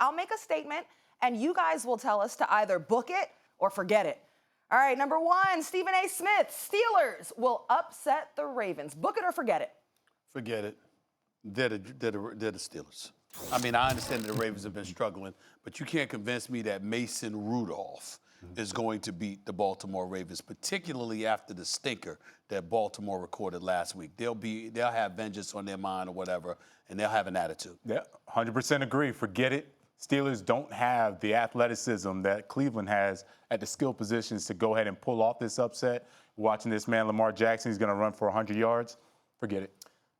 I'll make a statement, and you guys will tell us to either book it or forget it. All right, number one, Stephen A. Smith, Steelers will upset the Ravens. Book it or forget it? Forget it. They're the Steelers. I mean, I understand that the Ravens have been struggling, but you can't convince me that Mason Rudolph is going to beat the Baltimore Ravens, particularly after the stinker that Baltimore recorded last week. They'll have vengeance on their mind or whatever, and they'll have an attitude. Yeah, 100% agree. Forget it. Steelers don't have the athleticism that Cleveland has at the skill positions to go ahead and pull off this upset. Watching this man, Lamar Jackson, he's going to run for 100 yards. Forget it.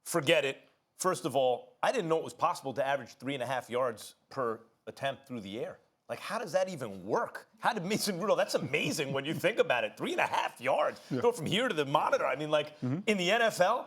Forget it. First of all, I didn't know it was possible to average 3.5 yards per attempt through the air. Like, how does that even work? How did Mason Rudolph? That's amazing when you think about it. 3.5 yards. Yeah. Go from here to the monitor. I mean, like, in the NFL.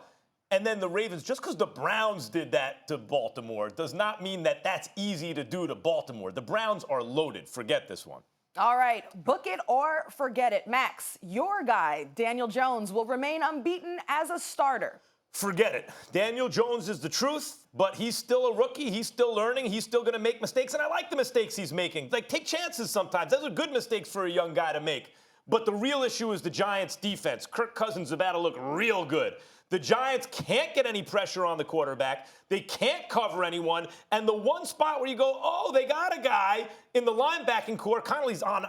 And then the Ravens, just because the Browns did that to Baltimore does not mean that that's easy to do to Baltimore. The Browns are loaded. Forget this one. All right, book it or forget it. Max, your guy, Daniel Jones, will remain unbeaten as a starter. Forget it. Daniel Jones is the truth, but he's still a rookie. He's still learning. He's still going to make mistakes, and I like the mistakes he's making. Like, take chances sometimes. Those are good mistakes for a young guy to make. But the real issue is the Giants' defense. Kirk Cousins is about to look real good. The Giants can't get any pressure on the quarterback. They can't cover anyone. And the one spot where you go, oh, they got a guy in the linebacking core, Connolly's on,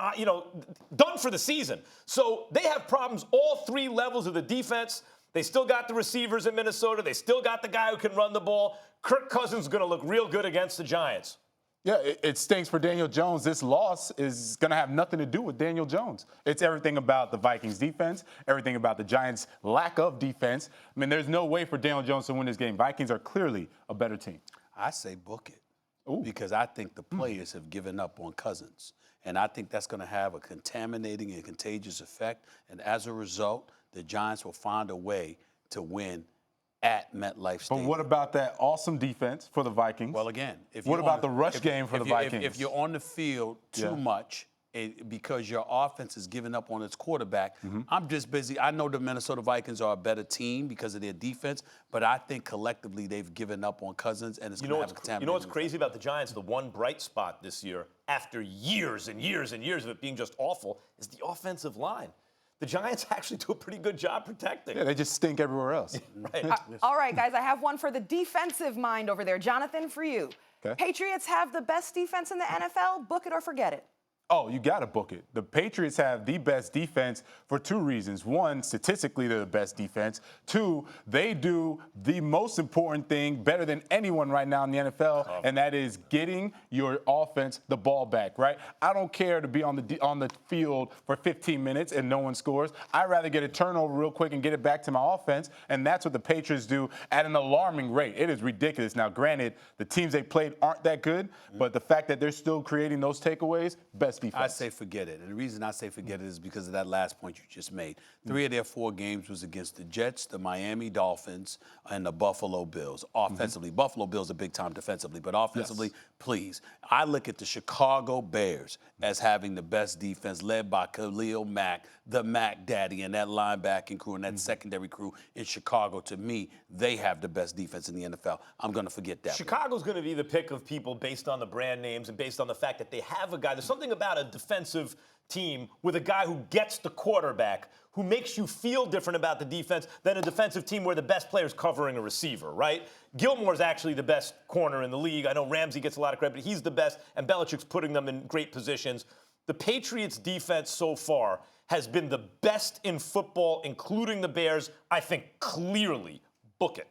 done for the season. So they have problems all three levels of the defense. They still got the receivers in Minnesota. They still got the guy who can run the ball. Kirk Cousins is going to look real good against the Giants. Yeah, it stinks for Daniel Jones. This loss is going to have nothing to do with Daniel Jones. It's everything about the Vikings defense, everything about the Giants' lack of defense. I mean, there's no way for Daniel Jones to win this game. Vikings are clearly a better team. I say book it. Because I think the players have given up on Cousins. And I think that's going to have a contaminating and contagious effect. And as a result, the Giants will find a way to win at MetLife Stadium. But what about that awesome defense for the Vikings? Well, again, what about the rush game for the Vikings? If you're on the field too much because your offense is giving up on its quarterback, I'm just busy. I know the Minnesota Vikings are a better team because of their defense, but I think collectively they've given up on Cousins, and it's going to have a contaminating. You know what's crazy about the Giants? The one bright spot this year, after years and years and years of it being just awful, is the offensive line. The Giants actually do a pretty good job protecting. Yeah, they just stink everywhere else. Right. All right, guys, I have one for the defensive mind over there. Jonathan, for you. Okay. Patriots have the best defense in the NFL. Book it or forget it. Oh, you got to book it. The Patriots have the best defense for two reasons. One, statistically, they're the best defense. Two, they do the most important thing better than anyone right now in the NFL, and that is getting your offense the ball back, right? I don't care to be on the field for 15 minutes and no one scores. I'd rather get a turnover real quick and get it back to my offense, and that's what the Patriots do at an alarming rate. It is ridiculous. Now, granted, the teams they played aren't that good, but the fact that they're still creating those takeaways, best defense. I say forget it. And the reason I say forget it is because of that last point you just made. 3 of their 4 games was against the Jets, the Miami Dolphins, and the Buffalo Bills. Offensively, Buffalo Bills are big time defensively, but offensively, please. I look at the Chicago Bears as having the best defense led by Khalil Mack, the Mack Daddy, and that linebacking crew and that secondary crew in Chicago. To me, they have the best defense in the NFL. I'm going to forget that. Chicago's going to be the pick of people based on the brand names and based on the fact that they have a guy. There's something about a defensive team with a guy who gets the quarterback, who makes you feel different about the defense than a defensive team where the best player is covering a receiver, right? Gilmore's actually the best corner in the league. I know Ramsey gets a lot of credit, but he's the best, and Belichick's putting them in great positions. The Patriots' defense so far has been the best in football, including the Bears. I think clearly. Book it.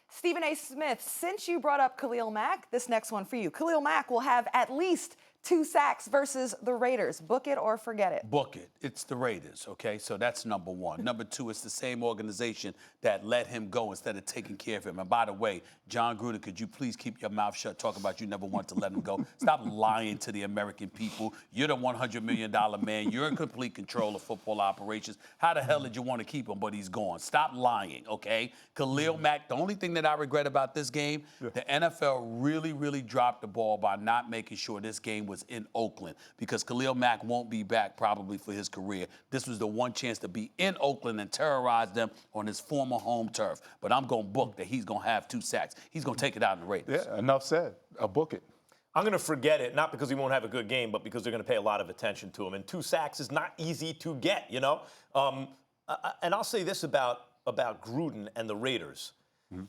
Stephen A. Smith, since you brought up Khalil Mack, this next one for you. Khalil Mack will have at least 2 sacks versus the Raiders. Book it or forget it. Book it. It's the Raiders, okay? So that's number one. Number 2, it's the same organization that let him go instead of taking care of him. And by the way, John Gruden, could you please keep your mouth shut talking about you never want to let him go? Stop lying to the American people. You're the $100 million man. You're in complete control of football operations. How the hell did you want to keep him, but he's gone? Stop lying, okay? Khalil Mack, the only thing that I regret about this game, the NFL really, really dropped the ball by not making sure this game was in Oakland, because Khalil Mack won't be back probably for his career. This was the one chance to be in Oakland and terrorize them on his former home turf. But I'm going to book that he's going to have 2 sacks. He's going to take it out in the Raiders. Yeah, enough said. I'll book it. I'm going to forget it, not because he won't have a good game, but because they're going to pay a lot of attention to him. And 2 sacks is not easy to get, you know? And I'll say this about Gruden and the Raiders.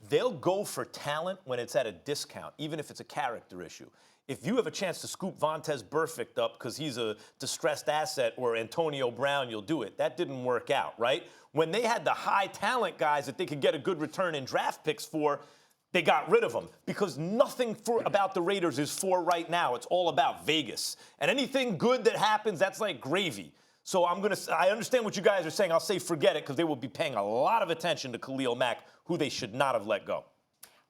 They'll go for talent when it's at a discount, even if it's a character issue. If you have a chance to scoop Vontaze Burfict up because he's a distressed asset or Antonio Brown, you'll do it. That didn't work out, right? When they had the high talent guys that they could get a good return in draft picks for, they got rid of them because nothing about the Raiders is for right now. It's all about Vegas. And anything good that happens, that's like gravy. So I understand what you guys are saying. I'll say forget it because they will be paying a lot of attention to Khalil Mack, who they should not have let go.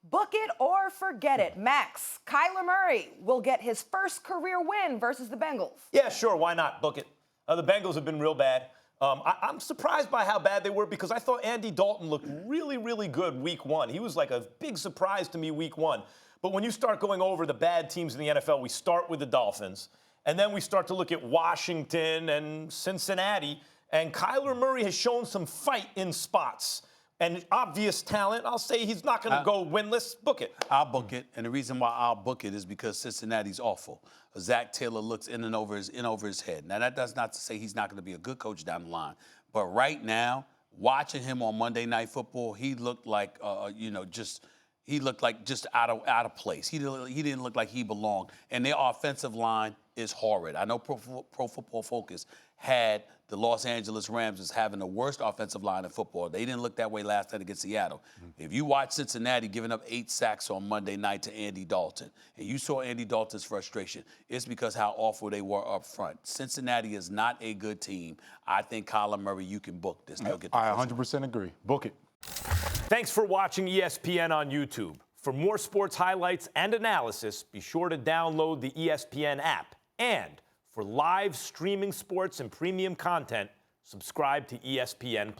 Book it or forget it. Max, Kyler Murray will get his first career win versus the Bengals. Yeah, sure. Why not? Book it. The Bengals have been real bad. I'm surprised by how bad they were because I thought Andy Dalton looked really, really good week 1. He was like a big surprise to me week 1. But when you start going over the bad teams in the NFL, we start with the Dolphins, and then we start to look at Washington and Cincinnati, and Kyler Murray has shown some fight in spots. And obvious talent, I'll say he's not going to go winless. Book it. I'll book it, and the reason why I'll book it is because Cincinnati's awful. Zach Taylor looks in over his head. Now, that does not to say he's not going to be a good coach down the line. But right now, watching him on Monday Night Football, he looked like, he looked like just out of place. He didn't look like he belonged. And their offensive line is horrid. I know Pro Football Focus had the Los Angeles Rams as having the worst offensive line in football. They didn't look that way last night against Seattle. If you watch Cincinnati giving up 8 sacks on Monday night to Andy Dalton, and you saw Andy Dalton's frustration, it's because how awful they were up front. Cincinnati is not a good team. I think Kyler Murray, you can book this. I 100% agree. Book it. Thanks for watching ESPN on YouTube. For more sports highlights and analysis, be sure to download the ESPN app. And for live streaming sports and premium content, subscribe to ESPN+.